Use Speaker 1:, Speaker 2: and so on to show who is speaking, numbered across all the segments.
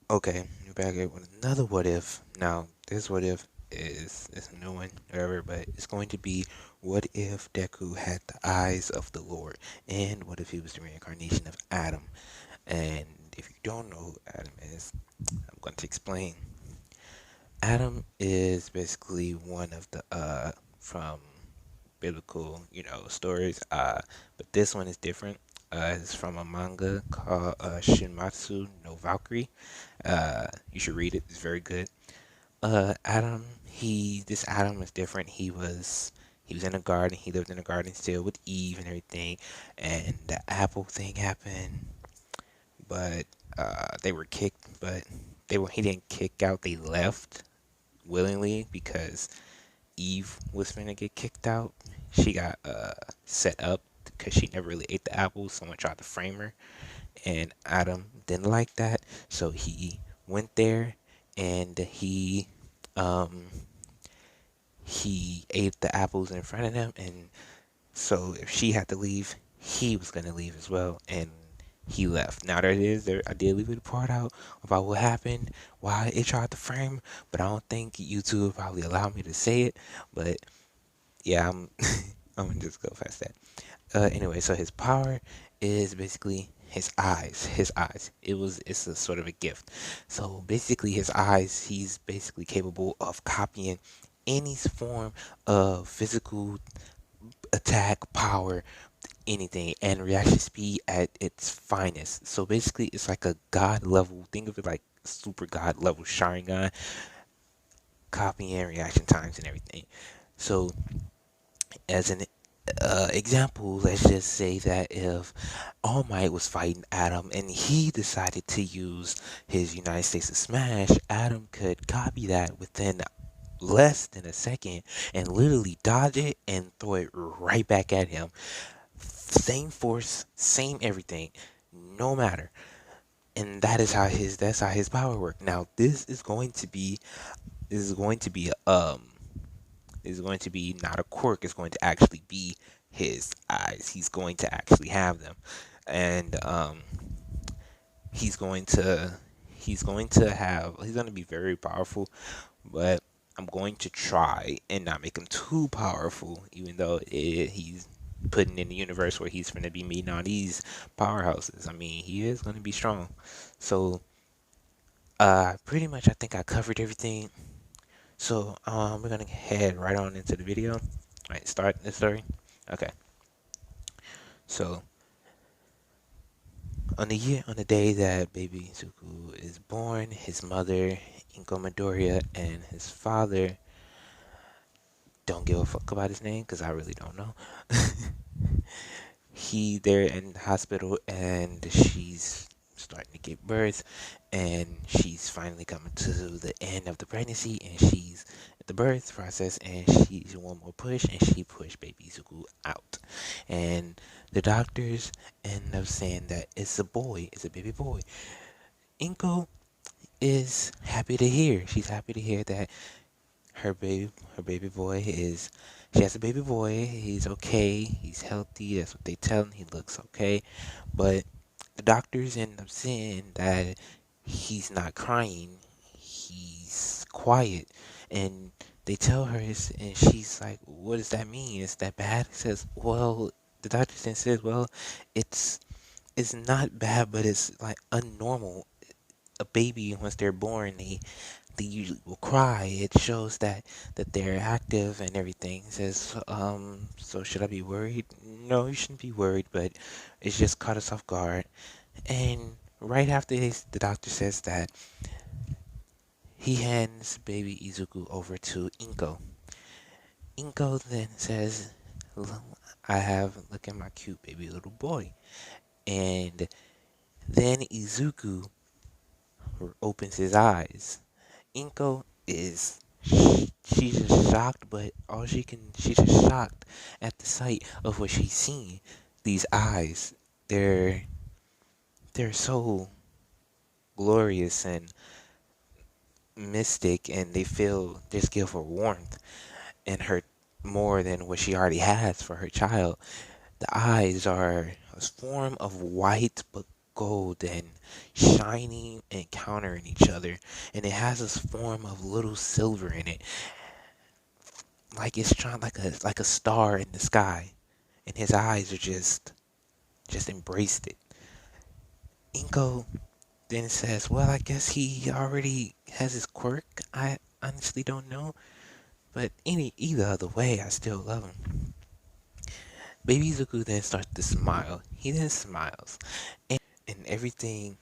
Speaker 1: Okay, you're back here with another what if. Now, this what if is a new one, whatever, but it's going to be what if Deku had the eyes of the Lord, and what if he was the reincarnation of Adam? And if you don't know who Adam is, I'm going to explain. Adam is basically one of the from biblical, stories. But this one is different. It's from a manga called Shinmatsu no Valkyrie. You should read it. It's very good. Adam, this Adam is different. He was in a garden. He lived in a garden still with Eve and everything, and the apple thing happened. But they were kicked. But he didn't kick out. They left willingly because Eve was finna get kicked out. She got set up because she never really ate the apple. Someone tried to frame her, and Adam didn't like that, so he went there and um he ate the apples in front of them, and so if she had to leave, he was gonna leave as well, and he left. Now I did leave the part out about what happened, why it tried to frame, but I don't think YouTube probably allowed me to say it. But yeah, I'm gonna just go past that. Anyway, so his power is basically his eyes. His eyes. It's a sort of a gift. So basically, his eyes. He's basically capable of copying any form of physical attack, power, anything, and reaction speed at its finest. So basically, it's like a god level. Think of it like super god level Sharingan, copying reaction times and everything. So as an example, let's just say that if All Might was fighting Adam and he decided to use his United States of Smash, Adam could copy that within less than a second and literally dodge it and throw it right back at him. Same force, same everything, no matter. And that's how his power works. Now this is going to be is going to be not a quirk. It's going to actually be his eyes. He's going to actually have them, and he's going to he's going to be very powerful. But I'm going to try and not make him too powerful, even though he's putting in the universe where he's going to be meeting all these powerhouses. I mean, he is going to be strong. So, pretty much, I think I covered everything. So, we're gonna head right on into the video. All right, start the story. Okay. So, on the day that baby Zuko is born, his mother, Inko Midoriya, and his father don't give a fuck about his name because I really don't know. They're in the hospital and she's starting to give birth, and she's finally coming to the end of the pregnancy, and she's at the birth process, and she's one more push, and she pushed baby Zuko out, and the doctors end up saying that it's a boy, it's a baby boy. Inko is happy to hear. She's happy to hear that her baby boy is she has a baby boy. He's okay. He's healthy. That's what they tell him. He looks okay. But the doctors end up saying that he's not crying. He's quiet. And they tell her, and she's like, "What does that mean? Is that bad?" He says, "Well," the doctor then says, "Well, it's it's not bad, but it's like unnormal. A baby, once they're born, they usually will cry. It shows that they're active and everything." It says, so should I be worried? No, you shouldn't be worried, but it's just caught us off guard. And right after this, the doctor says that he hands baby Izuku over to Inko. Inko then says, Look at my cute baby little boy." And then Izuku opens his eyes. Inko is she's just shocked, but she's just shocked at the sight of what she's seeing. These eyes, they're they're so glorious and mystic, and they just give her warmth and her more than what she already has for her child. The eyes are a form of white, but gold and shining and countering each other, and it has this form of little silver in it, like it's trying like a star in the sky, and his eyes are just embraced it. Inko then says, "Well, I guess he already has his quirk. I honestly don't know, but either other way, I still love him." Baby Izuku then starts to smile. He then smiles, and everything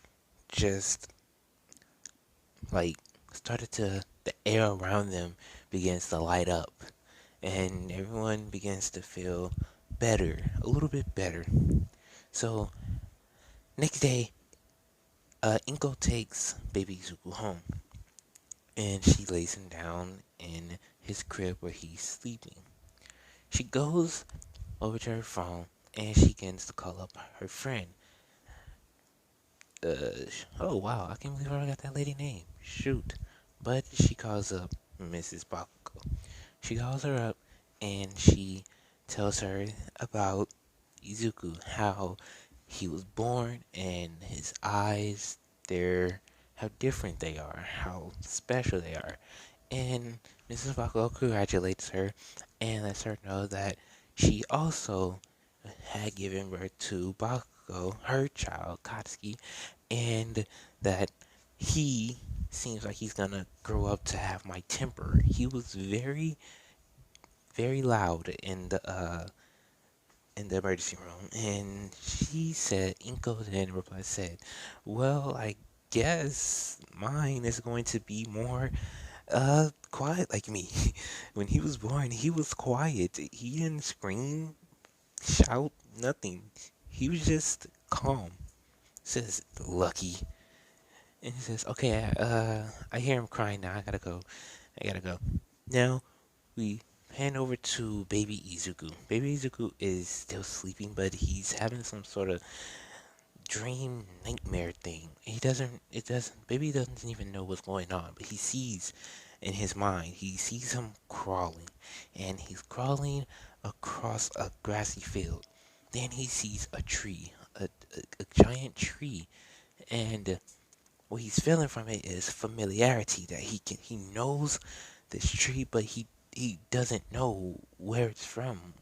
Speaker 1: just like started to the air around them begins to light up, and everyone begins to feel better, a little bit better. So next day, Inko takes Baby Izuku home, and she lays him down in his crib where he's sleeping. She goes over to her phone and she begins to call up her friend. Oh wow, I can't believe I got that lady name. Shoot. But she calls up Mrs. Bakugo. She calls her up and she tells her about Izuku, how he was born and his eyes, they're how different they are, how special they are. And Mrs. Bakugo congratulates her and lets her know that she also had given birth to Bakugo, her child, Katsuki, and that he seems like he's gonna grow up to have my temper. He was very, very loud in the emergency room, and she said, Inko then replied, said, "Well, I guess mine is going to be more quiet like me." When he was born, he was quiet. He didn't scream, shout, nothing. He was just calm. Says lucky. And he says, "Okay, I hear him crying now. I gotta go. I gotta go." Now we hand over to Baby Izuku. Baby Izuku is still sleeping, but he's having some sort of dream nightmare thing. Baby doesn't even know what's going on, but he sees in his mind, he sees him crawling, and he's crawling across a grassy field. Then he sees a tree, a giant tree, and what he's feeling from it is familiarity, that he knows this tree, but he doesn't know where it's from,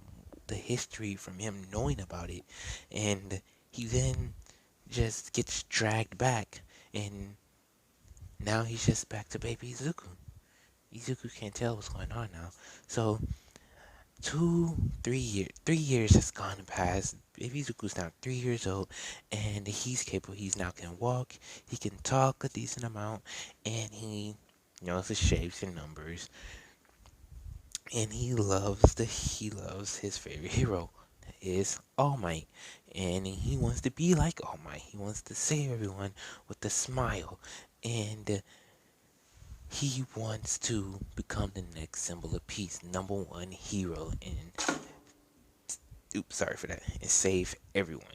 Speaker 1: the history from him knowing about it, and he then just gets dragged back, and now he's just back to Baby Izuku. Izuku can't tell what's going on now. So 3 years has gone past. Baby Izuku's now 3 years old, and he's capable. He's now can walk. He can talk a decent amount, and he knows the shapes and numbers. And he loves his favorite hero, that is All Might, and he wants to be like All Might. He wants to save everyone with a smile, and he wants to become the next symbol of peace, number one hero, and oops, sorry for that, and save everyone.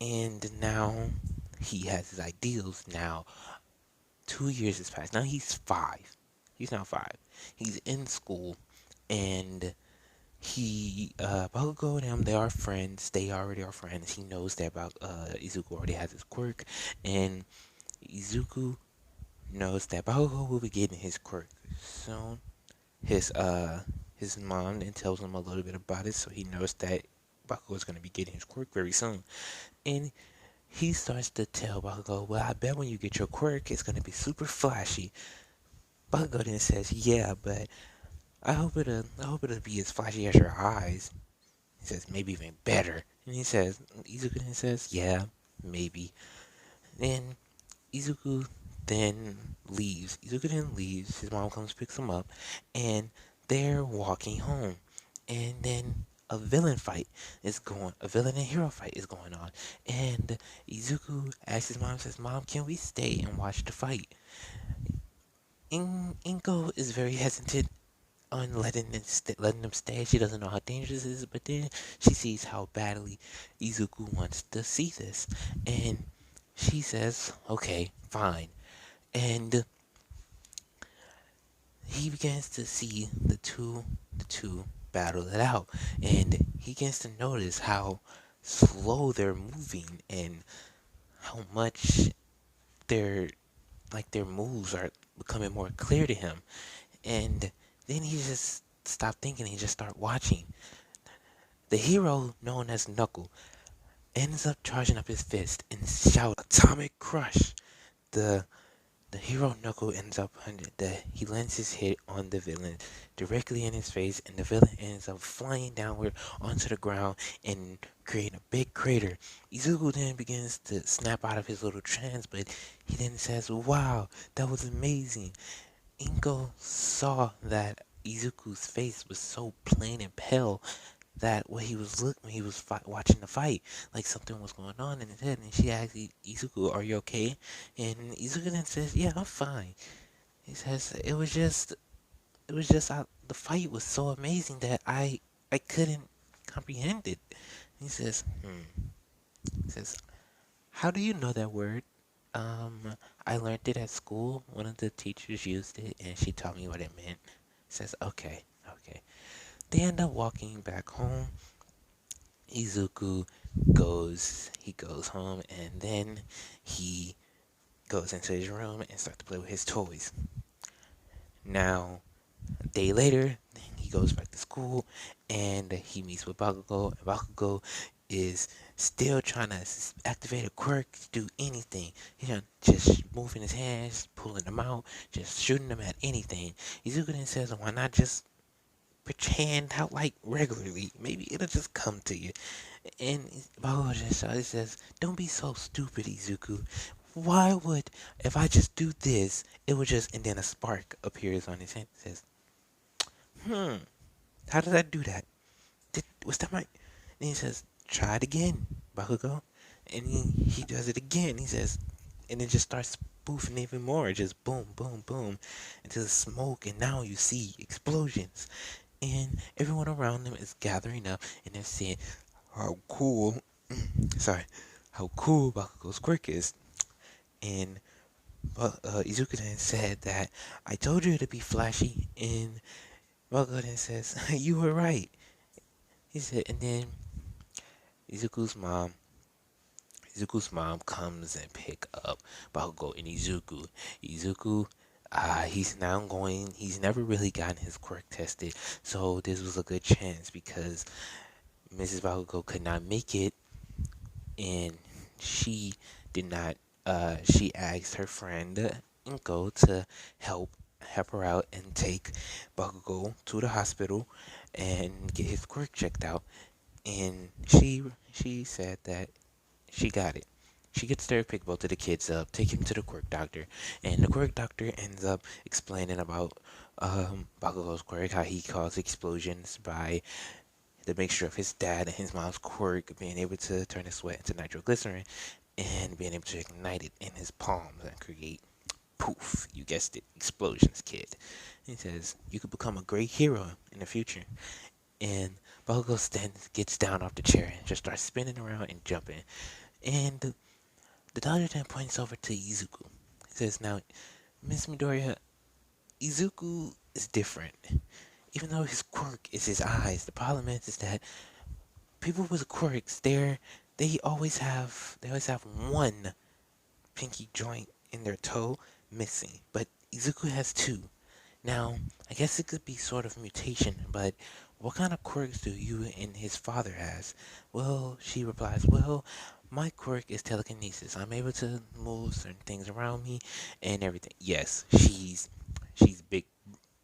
Speaker 1: And now he has his ideals. Now 2 years has passed. Now he's 5. He's now 5. He's in school, and Bakugo and him, they are friends. They already are friends. He knows that about Izuku already has his quirk, and Izuku knows that Bakugo will be getting his quirk soon. His his mom then tells him a little bit about it, so he knows that Bakugo is going to be getting his quirk very soon. And he starts to tell Bakugo, "Well, I bet when you get your quirk, it's going to be super flashy." Bakugo then says, "Yeah, but I hope it'll be as flashy as your eyes." He says, "Maybe even better." And Izuku then says, "Yeah, maybe." Then Izuku then leaves. Izuku then leaves. His mom comes, picks him up, and they're walking home. And then a villain and hero fight is going on. And Izuku asks his mom, says, "Mom, can we stay and watch the fight?" Inko is very hesitant on letting them stay. She doesn't know how dangerous it is, but then she sees how badly Izuku wants to see this, and she says, "Okay, fine." And he begins to see the two battle it out, and he begins to notice how slow they're moving and how much their their moves are becoming more clear to him. And then he just stopped thinking. He just started watching. The hero known as Knuckle ends up charging up his fist and shout atomic crush. The hero Knuckle ends up he lands his hit on the villain directly in his face, and the villain ends up flying downward onto the ground and creating a big crater. Izuku then begins to snap out of his little trance, but he then says, "Wow, that was amazing." Inko saw that Izuku's face was so plain and pale that when he was watching the fight, like something was going on in his head, and she asked Izuku, "Are you okay?" And Izuku then says, "Yeah, I'm fine." He says, it was just the fight was so amazing that I couldn't comprehend it." He says, He says, "How do you know that word?" I learned it at school. One of the teachers used it, and she taught me what it meant. He says, "Okay, okay." They end up walking back home. Izuku he goes home, and then he goes into his room and starts to play with his toys. Now, a day later, he goes back to school and he meets with Bakugo. And Bakugo is still trying to activate a quirk to do anything. He's just moving his hands, pulling them out, just shooting them at anything. Izuku then says, "Why not just put your hand out like regularly? Maybe it'll just come to you." And Bakugo just says, "Don't be so stupid, Izuku. Why would, if I just do this, it would just," and then a spark appears on his hand and says, "Hmm, how did I do that? Was that my," and he says, "Try it again, Bakugo." And he does it again. He says, and it just starts spoofing even more. Just boom, boom, boom, into the smoke. And now you see explosions. And everyone around them is gathering up and they're saying, how cool, sorry, how cool Bakugo's quirk is. And Izuku then said that, "I told you to be flashy." And Bakugo then says, "You were right." He said, and then Izuku's mom Izuku's mom comes and pick up Bakugo and Izuku. Izuku, he's never really gotten his quirk tested, so this was a good chance because Mrs. Bakugo could not make it, and she did not, she asked her friend Inko to help her out and take Bakugo to the hospital and get his quirk checked out. And she said that she got it. She gets there, pick both of the kids up, take him to the quirk doctor, and the quirk doctor ends up explaining about Bakugo's quirk, how he caused explosions by the mixture of his dad and his mom's quirk being able to turn his sweat into nitroglycerin and being able to ignite it in his palms and create poof, you guessed it, explosions, kid. He says, "You could become a great hero in the future." And Bakugo then gets down off the chair and just starts spinning around and jumping. And the doctor then points over to Izuku. He says, "Now, Miss Midoriya, Izuku is different. Even though his quirk is his eyes, the problem is that people with quirks, they always have one pinky joint in their toe missing, but Izuku has two. Now, I guess it could be sort of mutation, but what kind of quirks do you and his father has?" Well, she replies, "Well, my quirk is telekinesis. I'm able to move certain things around me and everything." Yes, she's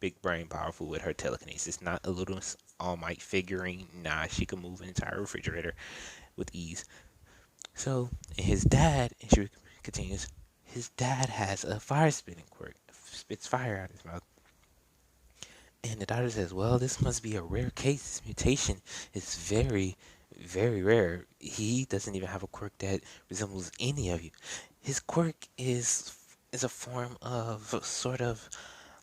Speaker 1: big brain powerful with her telekinesis. Not a little All Might figurine. Nah, she can move an entire refrigerator with ease. So, his dad, and she continues, his dad has a fire spitting quirk, spits fire out of his mouth. And the doctor says, "Well, this must be a rare case. This mutation is very, very rare. He doesn't even have a quirk that resembles any of you. His quirk is a form of sort of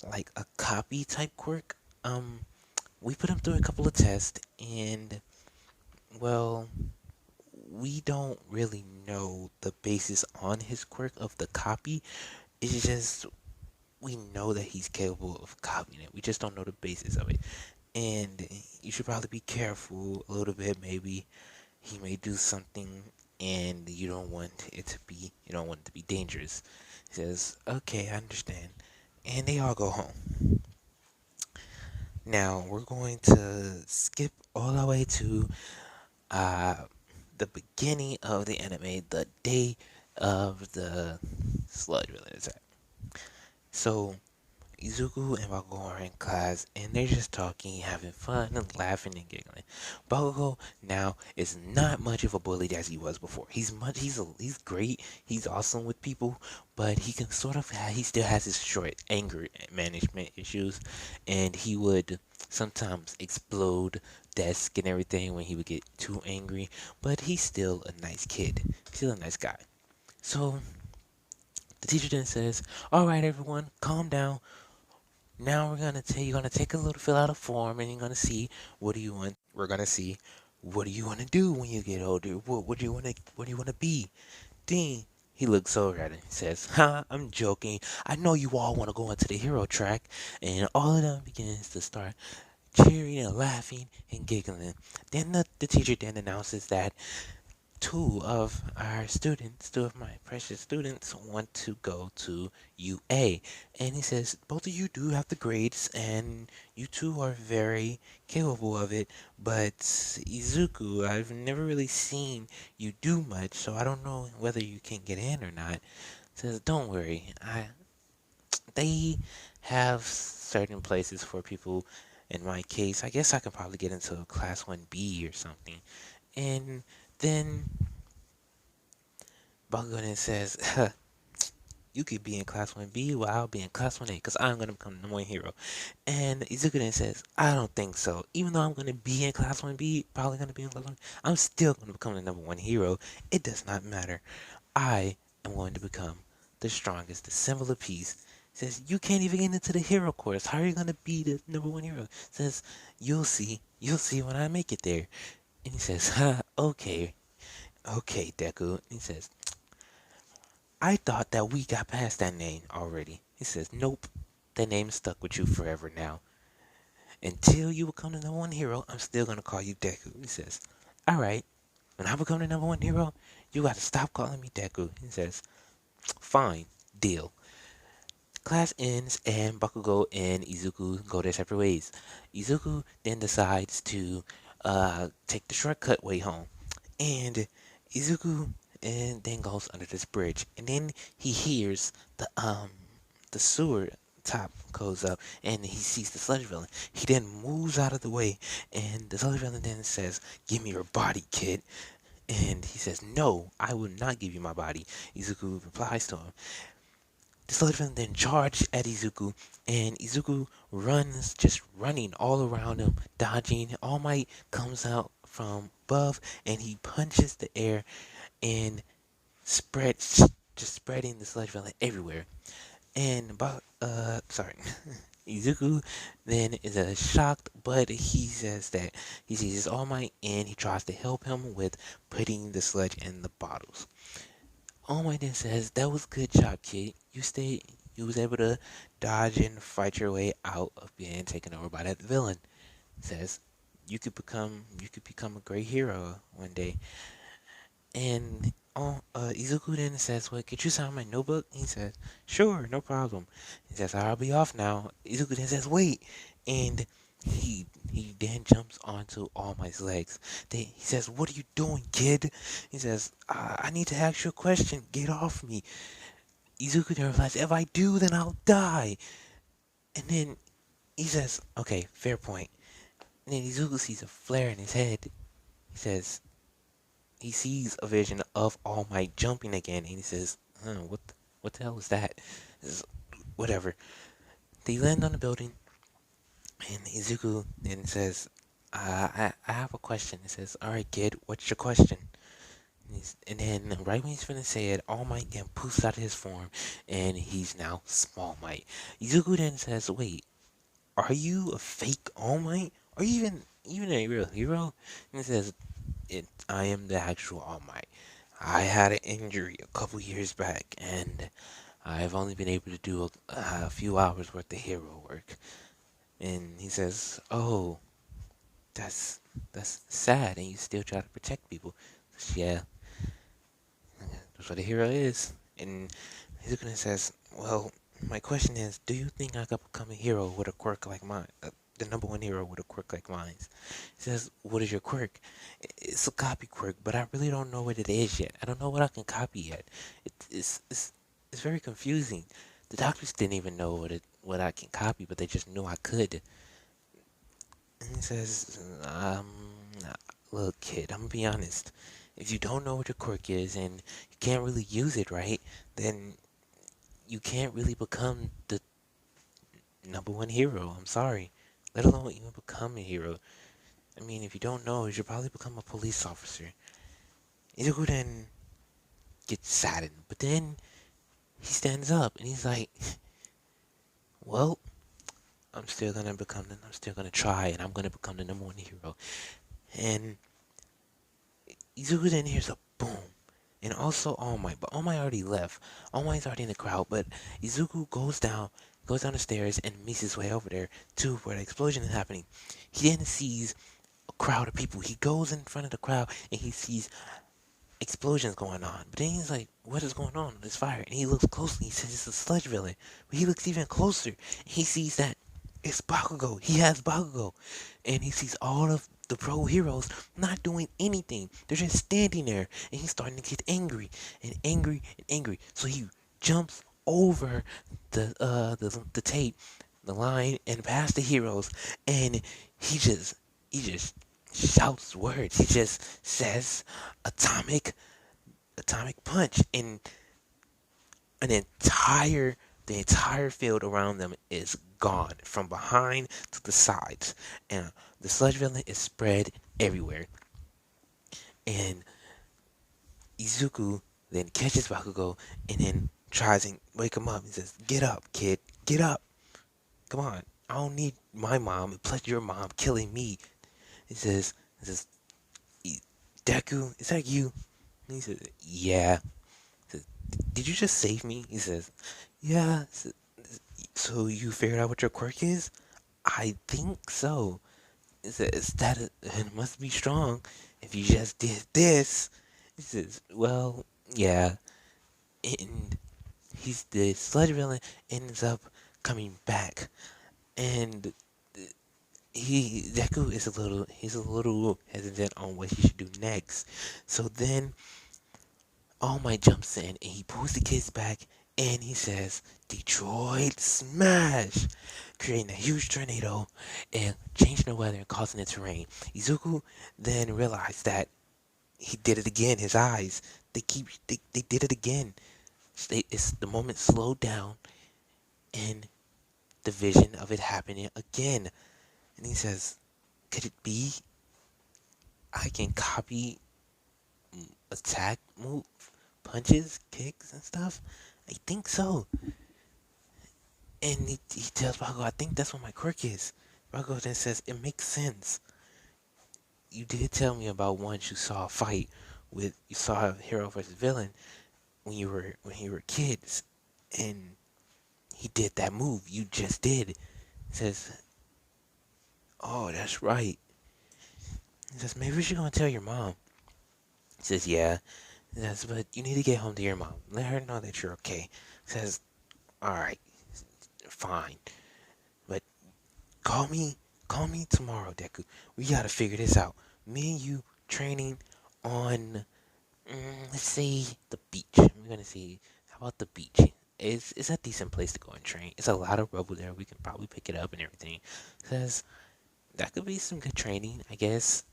Speaker 1: like a copy type quirk. We put him through a couple of tests, and well, we don't really know the basis on his quirk of the copy. It's just we know that he's capable of copying it. We just don't know the basis of it. And you should probably be careful a little bit, maybe." he may do something and you don't want it to be dangerous. He says, okay, I understand. And they all go home. Now we're going to skip all the way to uh, the beginning of the anime, the day of the sludge related attack. So Izuku and Bakugo are in class and they're just talking, having fun and laughing and giggling. Bakugo now is not much of a bully as he was before. He's great. He's awesome with people, but he can sort of he still has his short anger management issues, and he would sometimes explode desk and everything when he would get too angry. But he's still a nice kid. Still a nice guy. So the teacher then says, "All right, everyone, calm down. Now you're gonna take a little fill out a form and you're gonna see what do you want. We're gonna see what do you want to do when you get older. What do you want to be? Dean." He looks over at it and says, "Ha, I'm joking. I know you all want to go into the hero track." And all of them begins to start cheering and laughing and giggling. Then the teacher then announces that two of my precious students, want to go to UA. And he says, both of you do have the grades, and you two are very capable of it. But Izuku, I've never really seen you do much, so I don't know whether you can get in or not. Says, don't worry, they have certain places for people. In my case, I guess I can probably get into a class 1B or something. And then Bakugan says, you could be in class 1B while I'll be in class 1A because I'm going to become the number one hero. And Izuku then says, I don't think so. Even though I'm going to be in class 1B, probably going to be in class 1, I'm still going to become the number one hero. It does not matter. I am going to become the strongest, the symbol of peace. Says, you can't even get into the hero course. How are you going to be the number one hero? Says, you'll see when I make it there. And he says, okay, okay, Deku. He says, I thought that we got past that name already. He says, nope, that name stuck with you forever now. Until you become the number one hero, I'm still gonna call you Deku. He says, alright, when I become the number one hero, you gotta stop calling me Deku. He says, fine, deal. Class ends and Bakugo and Izuku go their separate ways. Izuku then decides to take the shortcut way home. And Izuku and then goes under this bridge. And then he hears the sewer top goes up and he sees the sludge villain. He then moves out of the way and the sludge villain then says, give me your body, kid. And he says, no, I will not give you my body. Izuku replies to him. The sludge villain then charges at Izuku, and Izuku runs, just running all around him, dodging. All Might comes out from above, and he punches the air and spreads, just spreading the sludge villain everywhere. And sorry, Izuku then is shocked, but he says that he sees his All Might, and he tries to help him with putting the sludge in the bottles. All Might then says, "That was good job, kid. You was able to dodge and fight your way out of being taken over by that villain." Says, you could become a great hero one day." And Izuku then says, "Well, could you sign my notebook?" He says, "Sure, no problem." He says, "I'll be off now." Izuku then says, "Wait," and he then jumps onto All Might's legs. He says, "What are you doing, kid?" He says, "I need to ask you a question. Get off me." Izuku then replies, "If I do, then I'll die." And then he says, "Okay, fair point." And then Izuku sees a flare in his head. He says, he sees a vision of All Might jumping again, and he says, what the hell is that?" He says, whatever. They land on the building, and Izuku then says, I have a question. He says, "Alright, kid, what's your question?" And then, right when he's finna say it, All Might then poofs out of his form, and he's now Small Might. Izuku then says, "Wait, are you a fake All Might? Are you even a real hero?" And he says, I am the actual All Might. I had an injury a couple years back, and I've only been able to do a few hours worth of hero work." And he says, "Oh, that's sad, and you still try to protect people. Yeah, that's what a hero is. And Hizukuna says, "Well, my question is, do you think I could become a hero with a quirk like mine? The number one hero with a quirk like mine?" He says, "What is your quirk?" It's a copy quirk, but I really don't know what it is yet. I don't know what I can copy yet. It's very confusing. The doctors didn't even know what I can copy, but they just knew I could." And he says, look, kid, I'm gonna be honest. If you don't know what your quirk is and you can't really use it right, then you can't really become the number one hero. I'm sorry. Let alone even become a hero. I mean, if you don't know, you should probably become a police officer. Izuku then gets saddened, but then he stands up and he's like, well, I'm still gonna try, and I'm gonna become the number one hero. And Izuku then hears a boom. And also All Might, but All Might already left. All Might's already in the crowd, but Izuku goes down the stairs and makes his way over there to where the explosion is happening. He then sees a crowd of people. He goes in front of the crowd and he sees explosions going on. But then he's like, what is going on? There's fire. And he looks closely. He says it's a sludge villain. But he looks even closer. He sees that it's Bakugo. He has Bakugo. And he sees all of the pro heroes not doing anything. They're just standing there. And he's starting to get angry and angry and angry. So he jumps over the tape, the line, and past the heroes. And he just shouts words. He just says atomic punch, and an entire the entire field around them is gone from behind to the sides, and the sludge villain is spread everywhere. And Izuku then catches Bakugo and then tries and wake him up. He says, "Get up, kid, get up! Come on, I don't need my mom plus your mom killing me." He says, "Deku, is that you?" And he says, "Yeah." He says, "Did you just save me?" He says, "Yeah." So you figured out what your quirk is? I think so. It says that it must be strong if you just did this. He says, well, yeah. And the sludge villain ends up coming back, and Deku is he's a little hesitant on what he should do next. So then All Might jumps in and he pulls the kids back and he says, Detroit Smash! Creating a huge tornado and changing the weather and causing it to rain. Izuku then realized that he did it again. His eyes, they did it again. The moment slowed down and the vision of it happening again. And he says, could it be I can copy attack move, punches, kicks, and stuff? I think so. And he tells Bakugo, I think that's what my quirk is. Bakugo then says, it makes sense. You did tell me about once you saw a fight you saw a hero versus villain when you were kids, and he did that move you just did. He says, oh, that's right. He says, maybe we should go and tell your mom. He says, yeah. He says, but you need to get home to your mom. Let her know that you're okay. He says, alright, fine. But call me tomorrow, Deku. We gotta figure this out. Me and you training on, let's say, the beach. We're gonna see, how about the beach? It's a decent place to go and train. It's a lot of rubble there. We can probably pick it up and everything. Says, that could be some good training, I guess.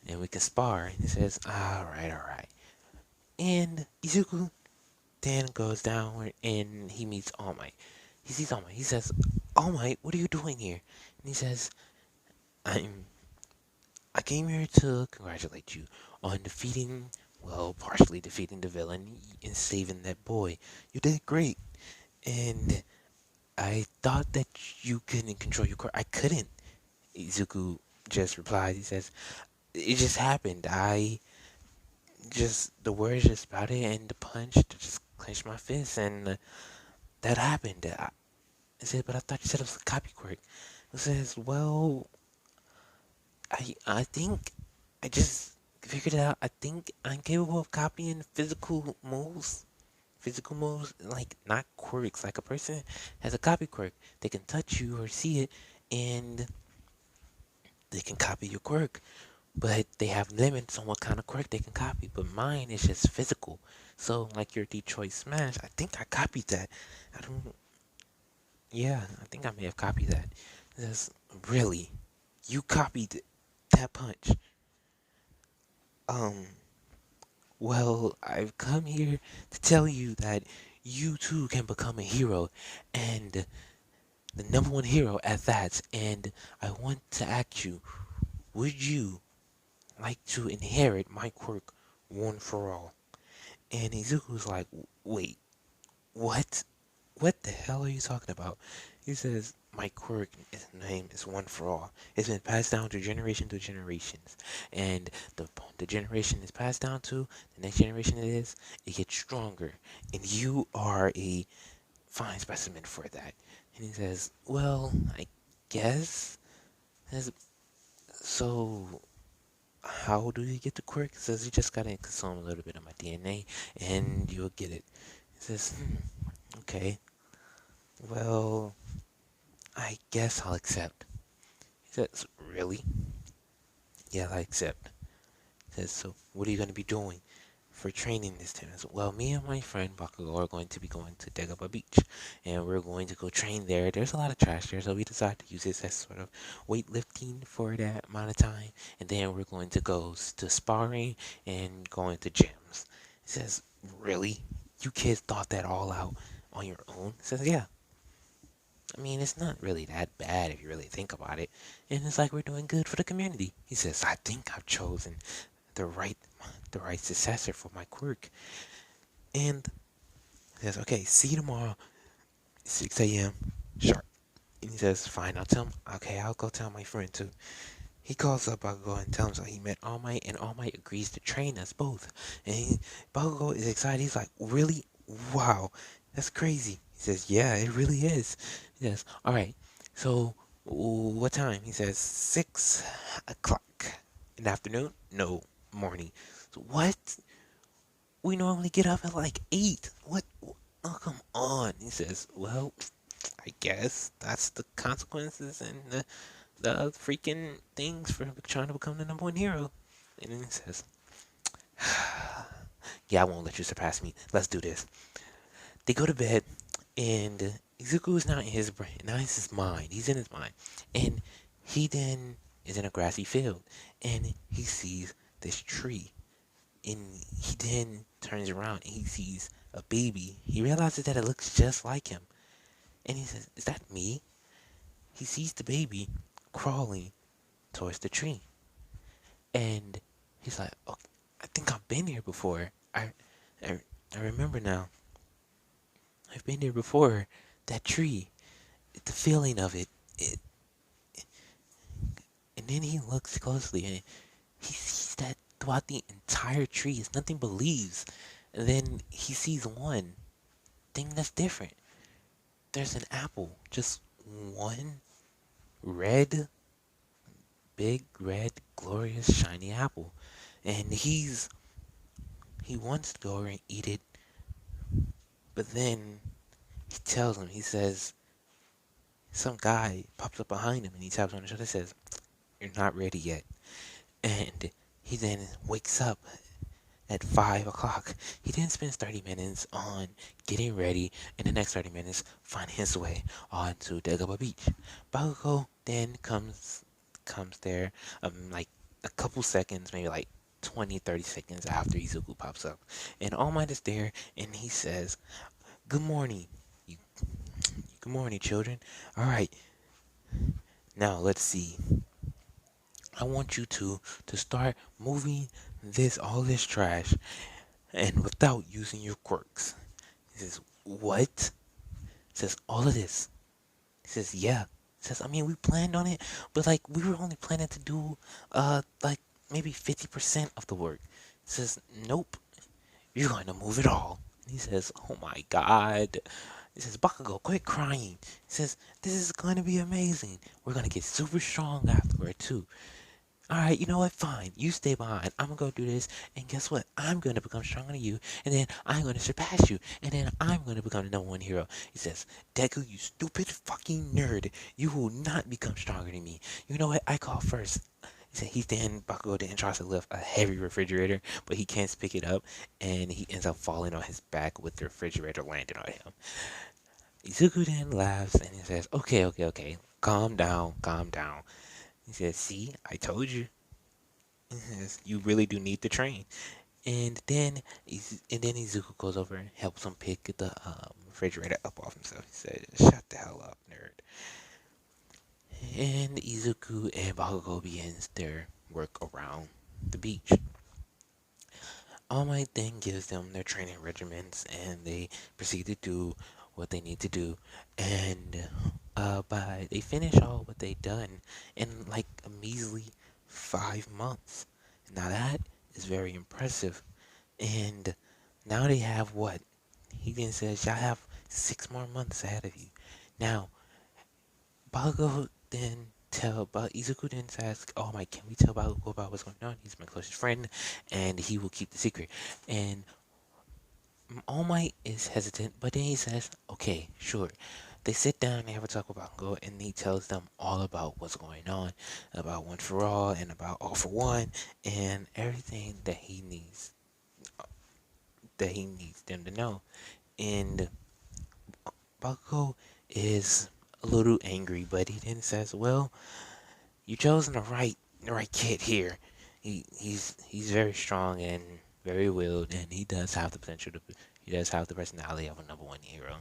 Speaker 1: And we can spar. And he says, alright. And Izuku then goes down and he meets All Might. He sees All Might. He says, All Might, what are you doing here? And he says, I came here to congratulate you on partially defeating the villain and saving that boy. You did great. And I thought that you couldn't control your core. I couldn't. Izuku just replies. He says, it just happened. The words just sprouted and the punch just clenched my fist and that happened. I said, but I thought you said it was a copy quirk. He says, well, I think I just figured it out. I think I'm capable of copying physical moves, like not quirks. Like a person has a copy quirk, they can touch you or see it, and they can copy your quirk. But they have limits on what kind of quirk they can copy. But mine is just physical. So like your Detroit Smash, I think I copied that. I don't. Yeah, I think I may have copied that. That's really, you copied that punch. Um. Well, I've come here to tell you that you too can become a hero, and the number one hero at that. And I want to ask you, would you like to inherit my quirk one for all? And Izuku's like, wait, what? What the hell are you talking about? He says, my quirk, his name is one for all. It's been passed down to generations. And the generation is passed down to, the next generation it gets stronger. And you are a fine specimen for that. And he says, well, I guess. So, how do you get the quirk? He says, you just gotta consume a little bit of my DNA and you'll get it. He says, okay, well, I guess I'll accept. He says, really? Yeah, I accept. He says, so what are you going to be doing for training this time? I said, well, me and my friend Bakugo are going to be going to Dagobah Beach, and we're going to go train there. There's a lot of trash there, so we decided to use this as sort of weightlifting for that amount of time, and then we're going to go to sparring and going to gyms. He says, really? You kids thought that all out on your own? He says, yeah. I mean, it's not really that bad if you really think about it. And it's like we're doing good for the community. He says, I think I've chosen the right the right successor for my quirk. And he says, okay, see you tomorrow, 6 a.m. sharp. And he says, fine, I'll tell him. Okay, I'll go tell my friend too. He calls up Bakugo and tells him he met All Might, and All Might agrees to train us both. And Bakugo is excited. He's like, really? Wow, that's crazy. He says, yeah, it really is. He says, all right, so what time? He says, 6 o'clock in the afternoon? No, morning. So what? We normally get up at like 8. What? Oh, come on. He says, well, I guess that's the consequences and the freaking things for trying to become the number one hero. And then he says, yeah, I won't let you surpass me. Let's do this. They go to bed, and Izuku is not in his brain. Now it's his mind. He's in his mind. And he then is in a grassy field, and he sees this tree. And he then turns around and he sees a baby. He realizes that it looks just like him. And he says, is that me? He sees the baby crawling towards the tree. And he's like, oh, I think I've been here before. I, I remember now. I've been here before. That tree, the feeling of it. And then he looks closely and he sees that throughout the entire tree is nothing but leaves. And then he sees one thing that's different. There's an apple, just one red, big, red, glorious, shiny apple. And he wants to go over and eat it, but then he tells him, he says, some guy pops up behind him and he taps on his shoulder and says, you're not ready yet. And he then wakes up at 5 o'clock. He then spends 30 minutes on getting ready, and the next 30 minutes finding his way onto Dagobah Beach. Bakugo then comes there, like a couple seconds, maybe like 20, 30 seconds after Izuku pops up. And All Might is there, and he says, good morning, you, good morning, children. All right, now let's see. I want you to start moving all this trash, and without using your quirks. He says, what? He says, all of this. He says, yeah. He says, I mean, we planned on it, but like, we were only planning to do, like, maybe 50% of the work. He says, nope, you're going to move it all. And he says, oh my god. He says, Bakugo, quit crying. He says, this is going to be amazing. We're going to get super strong afterward, too. Alright, you know what? Fine. You stay behind. I'm gonna go do this, and guess what? I'm gonna become stronger than you, and then I'm gonna surpass you, and then I'm gonna become the number one hero. He says, Deku, you stupid fucking nerd. You will not become stronger than me. You know what? I call first. He said he's then Bakugo then tries to lift a heavy refrigerator, but he can't pick it up, and he ends up falling on his back with the refrigerator landing on him. Izuku then laughs and he says, okay, okay, okay. Calm down, calm down. He says, see, I told you. He says, you really do need to train. And then Izuku goes over and helps him pick the refrigerator up off himself. He said, "Shut the hell up, nerd." And Izuku and Bakugo begins their work around the beach. All Might then gives them their training regimens, and they proceed to do what they need to do. And by they finish all what they done in like a measly 5 months. Now that is very impressive. And now they have what? He then says, y'all have 6 more months ahead of you. Now, Bago then Izuku then says, oh my, can we tell Bago about what's going on? He's my closest friend, and he will keep the secret. And All Might is hesitant, but then he says, okay, sure. They sit down and have a talk about Bakugo, and he tells them all about what's going on, about One for All, and about All for One, and everything that he needs them to know. And Bakugo is a little angry, but he then says, "Well, you chosen the right kid here. He's very strong and very willed, and he does have the potential to. He does have the personality of a number one hero.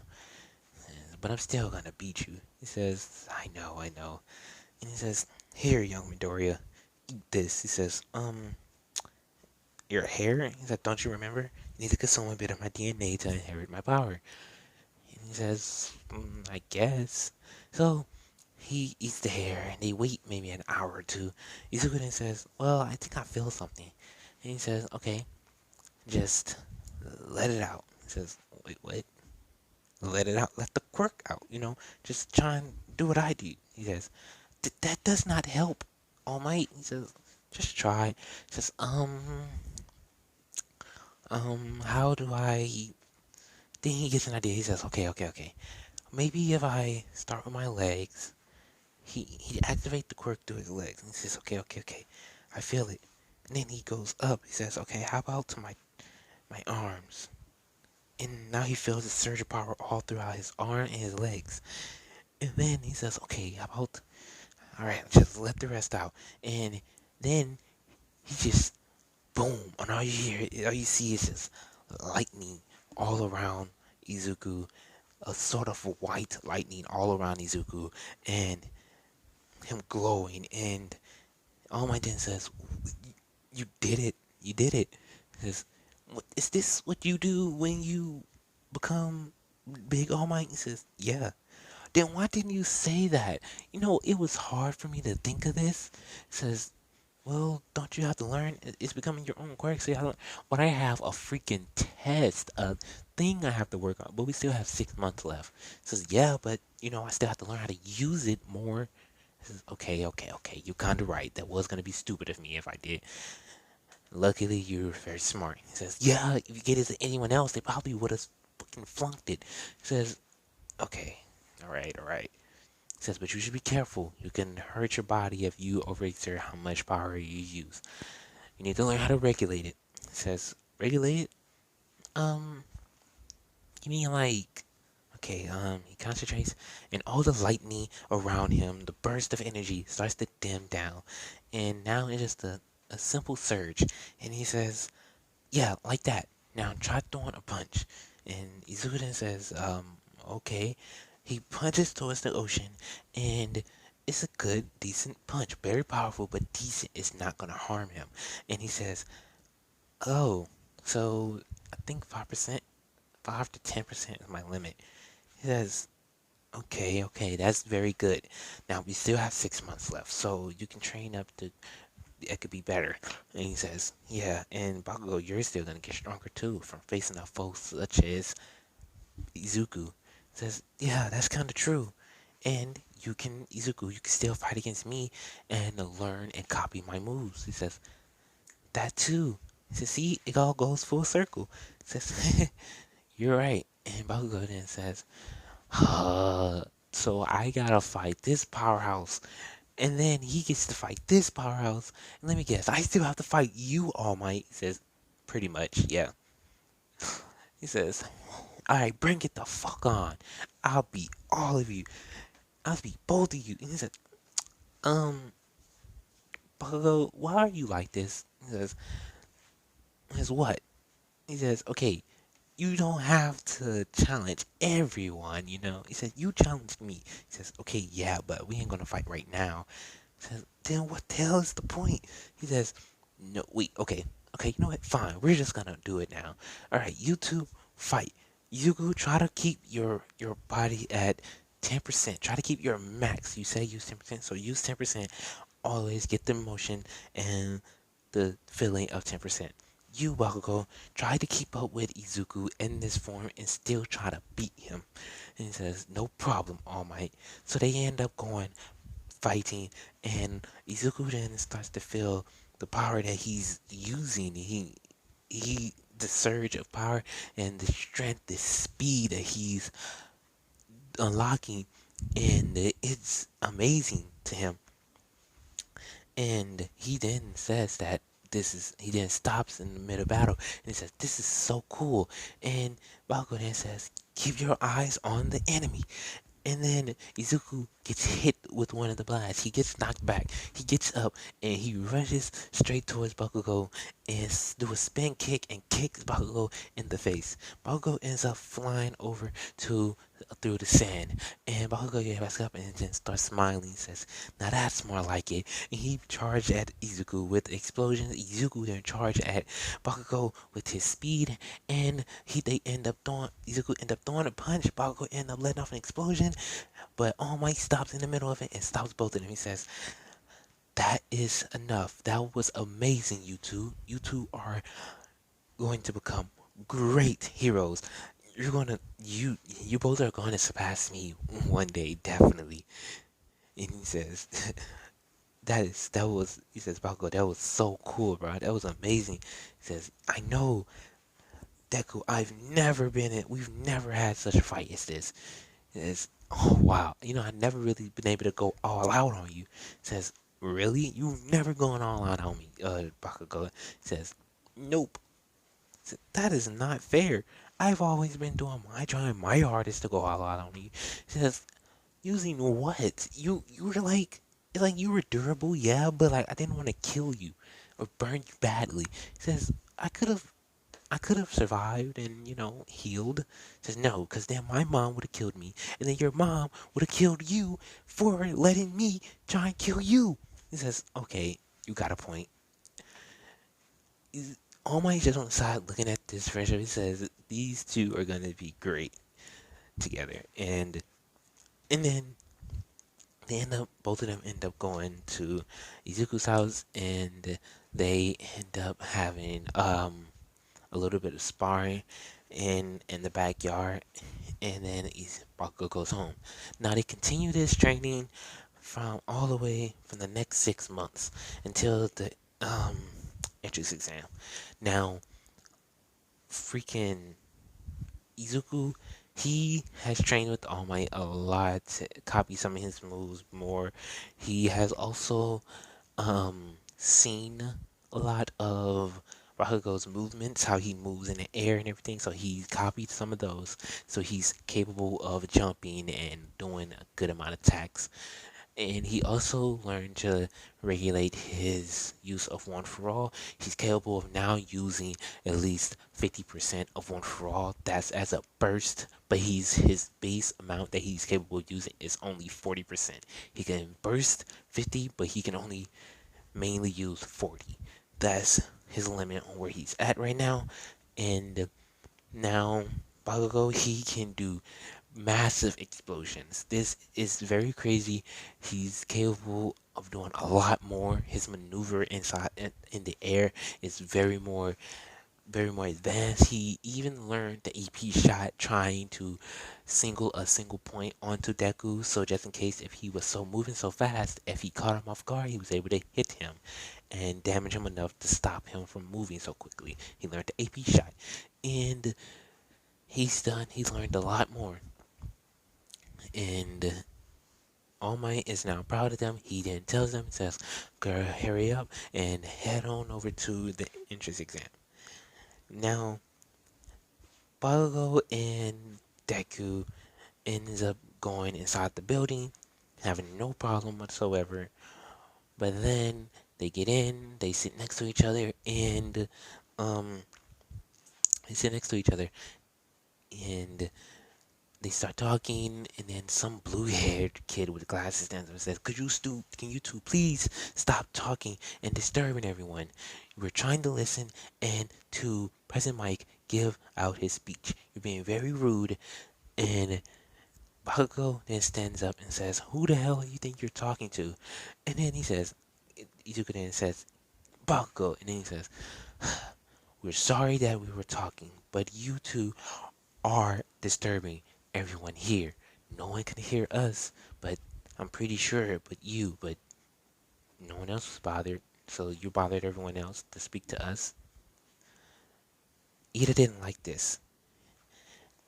Speaker 1: But I'm still gonna beat you." He says, "I know, I know." And he says, "Here, young Midoriya, eat this." He says, your hair?" He said, "Don't you remember? You need to consume a bit of my DNA to inherit my power." And he says, "I guess." So he eats the hair, and they wait maybe an hour or two. Izuku then says, "Well, I think I feel something." And he says, "Okay, just let it out." He says, "Wait, what? Let it out. Let the quirk out. Just try and do what I do." He says, "That does not help, All Might." He says, "Just try." He says, how do I? Then he gets an idea. He says, "Okay, okay, okay. Maybe if I start with my legs." He activates the quirk through his legs, and he says, "Okay, okay, okay, I feel it." And then he goes up. He says, "Okay, how about to my arms?" And now he feels the surge power all throughout his arm and his legs. And then he says, "Okay, how about all right, just let the rest out." And then he just boom, and all you see is just lightning all around Izuku, a sort of white lightning all around Izuku, and him glowing. And All Might then says, "You did it. You did it." He says, "Is this what you do when you become big, All Might?" He says, "Yeah." "Then why didn't you say that? It was hard for me to think of this." He says, "Well, don't you have to learn? It's becoming your own quirk. So you have to learn." "But I have a freaking test, a thing I have to work on. But we still have 6 months left." He says, "Yeah, but I still have to learn how to use it more." He says, "Okay, okay, okay. You're kind of right. That was gonna be stupid of me if I did. Luckily, you're very smart." He says, "Yeah, if you get it to anyone else, they probably would have fucking flunked it." He says, "Okay, all right, all right." He says, "But you should be careful. You can hurt your body if you overexert how much power you use. You need to learn how to regulate it." He says, "Regulate it? Um, you mean like?" Okay, he concentrates, and all the lightning around him, the burst of energy, starts to dim down. And now it's just a simple surge. And he says, "Yeah, like that. Now try throwing a punch." And Izuden says, okay." He punches towards the ocean, and it's a good, decent punch. Very powerful, but decent. It's not going to harm him. And he says, "Oh, so I think 5%, 5 to 10% is my limit." He says, "Okay, okay, that's very good. Now we still have 6 months left, so you can train up to it could be better." And he says, "Yeah, and Bakugo, you're still gonna get stronger too from facing off foes such as Izuku." He says, "Yeah, that's kind of true." and you can still fight against me and learn and copy my moves. He says, that too. He says, see, it all goes full circle. He says, you're right. And Bakugo then says, so I gotta fight this powerhouse. And then he gets to fight this powerhouse. And let me guess, I still have to fight you, All Might. He says, pretty much, yeah. He says, alright, bring it the fuck on. I'll beat all of you. I'll beat both of you. And he says, um, Bakugo, why are you like this? He says, what? He says, okay, you don't have to challenge everyone, you know. He says, you challenged me. He says, okay, yeah, but we ain't gonna fight right now. He says, then what the hell is the point? He says, no, wait, okay, you know what? Fine, we're just gonna do it now. All right, you two fight. You go try to keep your body at 10%. Try to keep your max. You say use 10%, so use 10%. Always get the motion and the feeling of 10%. You, Bakugo, try to keep up with Izuku in this form and still try to beat him. And he says, no problem, All Might. So they end up going fighting, and Izuku then starts to feel the power that he's using. He the surge of power and the strength, the speed that he's unlocking, and it's amazing to him. And he then says that he then stops in the middle of battle and he says, this is so cool. And Bakugo then says, keep your eyes on the enemy. And then Izuku gets hit with one of the blasts. He gets knocked back. He gets up and he rushes straight towards Bakugo and do a spin kick and kicks Bakugo in the face. Bakugo ends up flying over to through the sand. And Bakugo gets back up and then starts smiling and says, now that's more like it. And he charged at Izuku with explosions. Izuku then charged at Bakugo with his speed. And they end up throwing Izuku end up throwing a punch. Bakugo end up letting off an explosion. But All Might stops in the middle of it and stops both of them. He says, that is enough. That was amazing, you two. You two are going to become great heroes. You both are going to surpass me one day, definitely. And he says, he says, Bakugo, that was so cool, bro. That was amazing. He says, I know, Deku, we've never had such a fight as this. Says, oh wow, I never really been able to go all out on you. Says, really? You've never gone all out on me, Bakugo. Says, nope. Says, that is not fair. I've always been trying my hardest to go all out on you. Says, using what? You were like, it's like you were durable, yeah, but like I didn't want to kill you or burn you badly. Says, I could have survived and, healed. Says, no, because then my mom would have killed me. And then your mom would have killed you for letting me try and kill you. He says, okay, you got a point. All my just on the side looking at this friendship. He says, these two are going to be great together. And then both of them end up going to Izuku's house and they end up having, a little bit of sparring in the backyard, and then Bakugo goes home. Now they continue this training from all the way from the next 6 months until the um entrance exam. Now, freaking Izuku, he has trained with All Might a lot to copy some of his moves more. He has also seen a lot of Rakugo's movements, how he moves in the air and everything. So he's copied some of those. So he's capable of jumping and doing a good amount of attacks. And he also learned to regulate his use of One for All. He's capable of now using at least 50% of One for All. That's as a burst, but his base amount that he's capable of using is only 40%. He can burst 50, but he can only mainly use 40. That's his limit on where he's at right now. And now Bakugo, he can do massive explosions. This is very crazy. He's capable of doing a lot more. His maneuver inside in the air is very more very more advanced. He even learned the AP shot, trying to single a single point onto Deku. So just in case, if he was so moving so fast, if he caught him off guard, he was able to hit him and damage him enough to stop him from moving so quickly. He learned the AP shot, and he's learned a lot more. And All Might is now proud of them. He then tells them, says, "Girl, hurry up and head on over to the entrance exam." Now, Bakugo and Deku ends up going inside the building, having no problem whatsoever. But then they get in, they sit next to each other, and um, they sit next to each other, and they start talking, and then some blue-haired kid with glasses stands up and says, Can you two please stop talking and disturbing everyone? We're trying to listen and to President Mike give out his speech. You're being very rude." And Bakugo then stands up and says, "Who the hell do you think you're talking to?" And then he says, Izuku then says, "Bakugo," and then he says, "We're sorry that we were talking, but you two are disturbing everyone here. No one can hear us, but I'm pretty sure but no one else was bothered, so you bothered everyone else to speak to us." Ida didn't like this,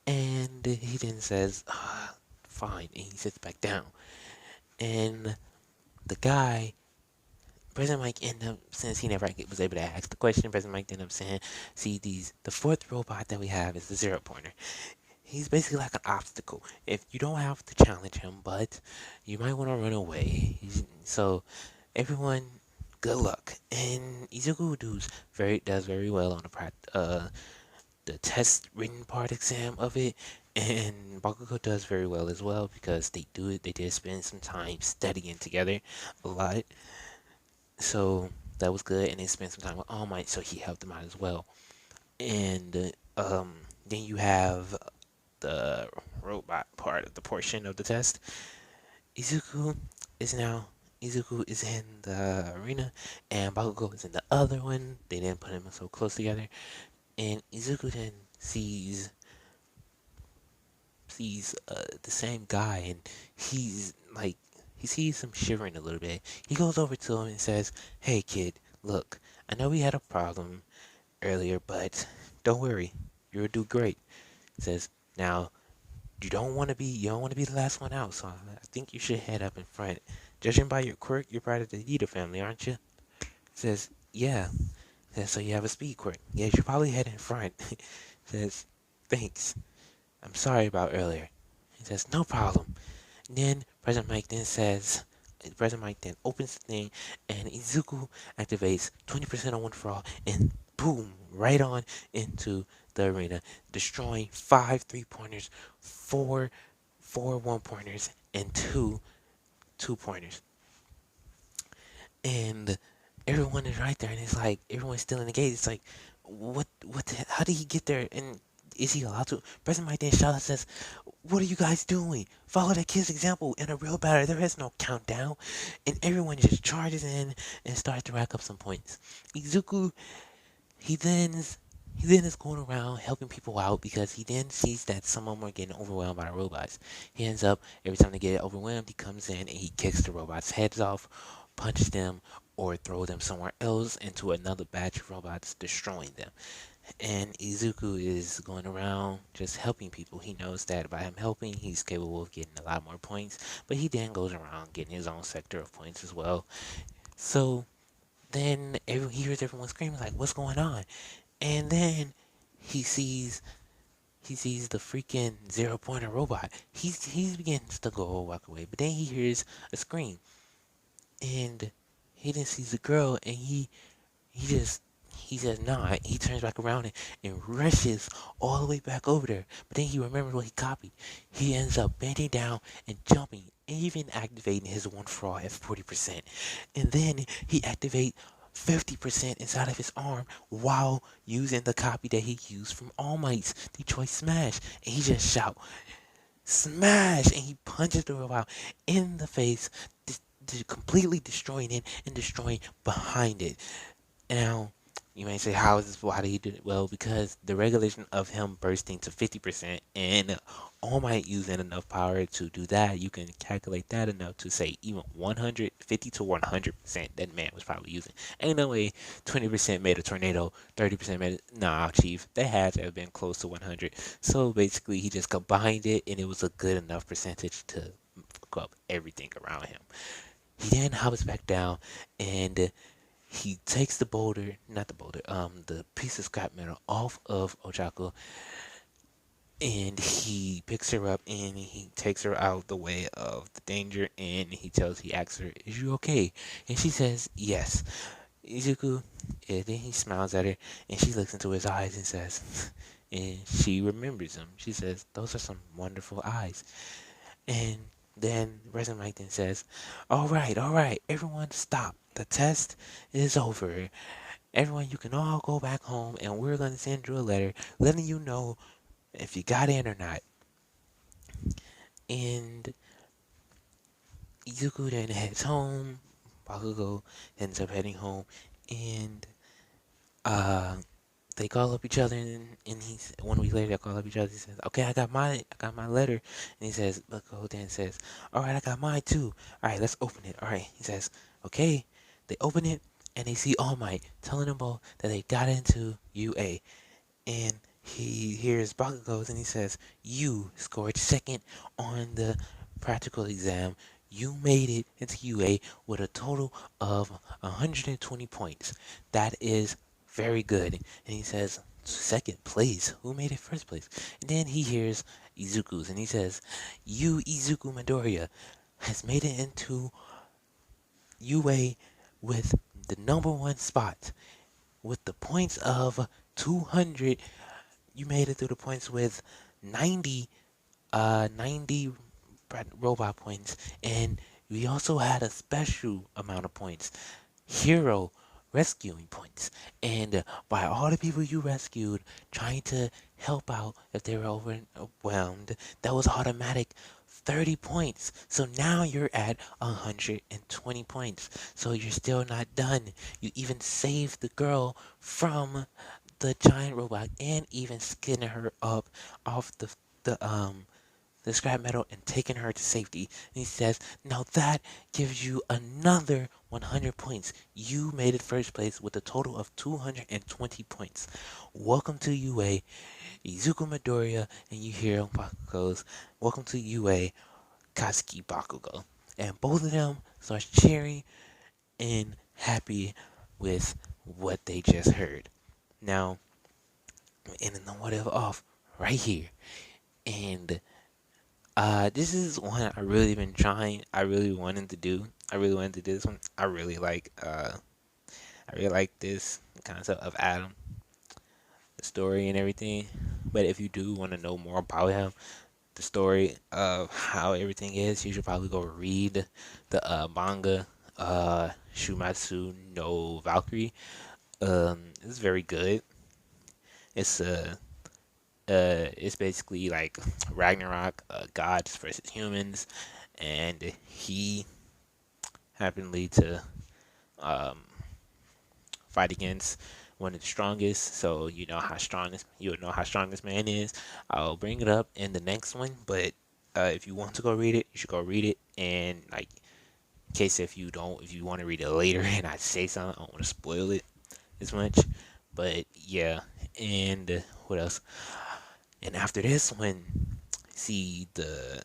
Speaker 1: and he then says, "Fine," and he sits back down. And the guy, President Mike ended up, since he never was able to ask the question, President Mike ended up saying, "See, the fourth robot that we have is the zero pointer. He's basically like an obstacle. If you don't have to challenge him, but you might want to run away. So everyone, good luck." And Izuku does very well on the test written part exam of it, and Bakugo does very well as well because they did spend some time studying together a lot. So that was good, and they spent some time with All Might, so he helped them out as well. And then you have the robot part of the portion of the test. Izuku is now Izuku is in the arena, and Bakugo is in the other one. They didn't put them so close together, and Izuku then sees the same guy, and he's like he sees him shivering a little bit. He goes over to him and says, "Hey kid, look, I know we had a problem earlier, but don't worry, you'll do great." He says, "Now you don't want to be the last one out, so I think you should head up in front. Judging by your quirk, you're part of the Ida family, aren't you?" Says, "Yeah." Says, "So you have a speed quirk. Yeah, you should probably head in front." Says, "Thanks. I'm sorry about earlier." He says, "No problem." Then President Mike then opens the thing, and Izuku activates 20% on one for all, and boom, right on into the arena, destroying 5 3-pointers, four 1-pointers, and 2 2-pointers. And everyone is right there, and it's like everyone's still in the gate. It's like, how did he get there? And is he allowed to? President Mike then shouts and says, "What are you guys doing? Follow that kid's example. In a real battle, there is no countdown." And everyone just charges in and starts to rack up some points. Izuku, he then is, he then is going around helping people out because he then sees that some of them are getting overwhelmed by the robots. He ends up, every time they get overwhelmed, he comes in and he kicks the robots' heads off, punches them, or throw them somewhere else into another batch of robots, destroying them. And Izuku is going around just helping people. He knows that by him helping, he's capable of getting a lot more points, but he then goes around getting his own sector of points as well. So then he hears everyone screaming like, "What's going on?" And then he sees the freaking zero pointer robot. He begins to go walk away, but then he hears a scream, and he then sees the girl, and he just he says nah. He turns back around and rushes all the way back over there. But then he remembers what he copied. He ends up bending down and jumping, even activating his one for all at 40%. And then he activates 50% inside of his arm while using the copy that he used from All Might's Detroit Smash. And he just shout, "Smash!" And he punches the robot in the face, completely destroying it and destroying behind it. Now, You may say, how is this? Why did he do it? Well, because the regulation of him bursting to 50% and All Might using enough power to do that, you can calculate that enough to say even 150 to 100% that man was probably using. Ain't no way 20% made a tornado, 30% made it. Nah, Chief, they had to have been close to 100. So basically, he just combined it and it was a good enough percentage to fuck up everything around him. He then hops back down and he takes the boulder, not the boulder, the piece of scrap metal off of Ochako, and he picks her up and he takes her out of the way of the danger, and he asks her, "Is you okay?" And she says, "Yes." Izuku, and then he smiles at her, and she looks into his eyes and says, and she remembers him. She says, "Those are some wonderful eyes." And then Resident Mike then says, all right, everyone stop. The test is over. Everyone, you can all go back home, and we're going to send you a letter letting you know if you got in or not." And Izuku then heads home. Bakugo ends up heading home, and uh, they call up each other, and he's 1 week later they call up each other. He says, "Okay, I got my letter," and he says, Bakugo then says, "All right, I got mine too. All right, let's open it." All right, he says, "Okay." They open it, and they see All Might telling them both that they got into UA. And he hears Bakugo's and he says, "You scored second on the practical exam. You made it into UA with a total of 120 points. That is very good." And he says, "Second place? Who made it first place?" And then he hears Izuku's and he says, "You, Izuku Midoriya, has made it into UA with the number one spot with the points of 200. You made it through the points with 90 robot points, and we also had a special amount of points, hero rescuing points. And by all the people you rescued trying to help out if they were overwhelmed, that was automatic 30 points. So now you're at 120 points. So you're still not done. You even saved the girl from the giant robot and even skinning her up off the scrap metal and taking her to safety. And he says, "Now that gives you another 100 points. You made it first place with a total of 220 points. Welcome to UA, Izuku Midoriya," and you hear Bakugo's, "Welcome to UA, Katsuki Bakugo." And both of them start cheering and happy with what they just heard. Now, and then the what if off right here. And this is one I really been trying. I really wanted to do. I really wanted to do this one. I really like this concept of Adam, the story and everything. But if you do want to know more about him, the story of how everything is, you should probably go read the manga, Shumatsu no Valkyrie. It's very good. It's it's basically like Ragnarok, gods versus humans, and he happened to um, fight against one of the strongest. So you would know how strong this man is. I'll bring it up in the next one, but if you want to go read it, you should go read it. And like, in case if you don't, if you want to read it later and I say something, I don't want to spoil it as much. But yeah, and what else? And after this one, see the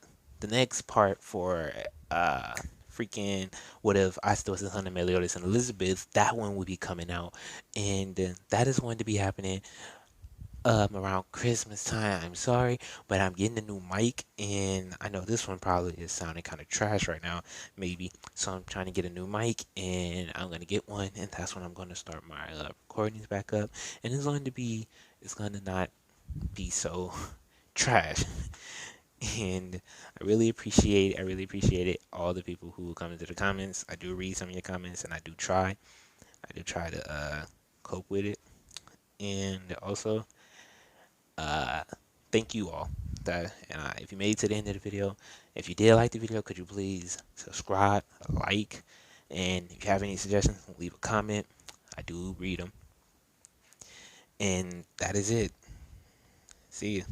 Speaker 1: next part for uh freaking what if I still see Hunter Meliodas and Elizabeth, that one will be coming out, and that is going to be happening around Christmas time. I'm sorry, but I'm getting a new mic, and I know this one probably is sounding kind of trash right now, maybe. So I'm trying to get a new mic, and I'm gonna get one, and that's when I'm gonna start my recordings back up, and it's gonna not be so trash. And I really appreciate it, all the people who come into the comments. I do read some of your comments, and I do try to cope with it. And also, uh, thank you all. That if you made it to the end of the video, if you did like the video, could you please subscribe, like, and if you have any suggestions, leave a comment. I do read them. And that is it. See you.